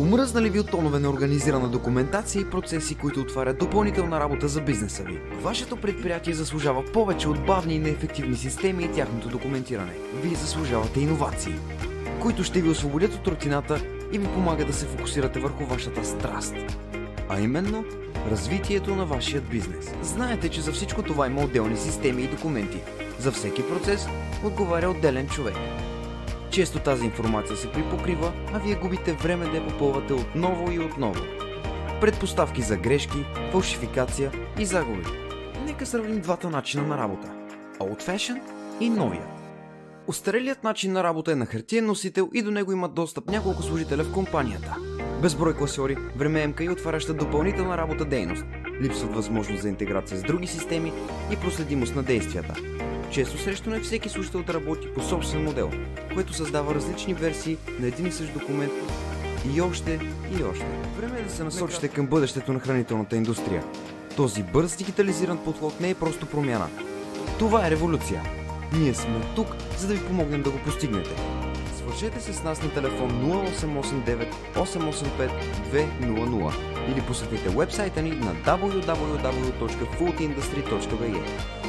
Омръзнали ви от тонове на организирана документация и процеси, които отварят допълнителна работа за бизнеса ви? Вашето предприятие заслужава повече от бавни и неефективни системи и тяхното документиране. Вие заслужавате иновации, които ще ви освободят от рутината и ви помагат да се фокусирате върху вашата страст. А именно, развитието на вашия бизнес. Знаете, че за всичко това има отделни системи и документи. За всеки процес отговаря отделен човек. Често тази информация се припокрива, а вие губите време да я попълвате отново и отново. Предпоставки за грешки, фалшификация и загуби. Нека сравним двата начина на работа. Old Fashion и новия. Остарелият начин на работа е на хартиен носител и до него имат достъп няколко служителя в компанията. Безброй класьори, времеемка и отваряща допълнителна работа дейност. Липсват възможност за интеграция с други системи и проследимост на действията. Често срещу не всеки служител да работи по собствен модел, което създава различни версии на един и същ документ и още и още. Време е да се насочите към бъдещето на хранителната индустрия. Този бърз дигитализиран подход не е просто промяна. Това е революция. Ние сме тук, за да ви помогнем да го постигнете. Свържете се с нас на телефон 0889 885 200 или посетете уебсайта ни на www.foodindustry.bg.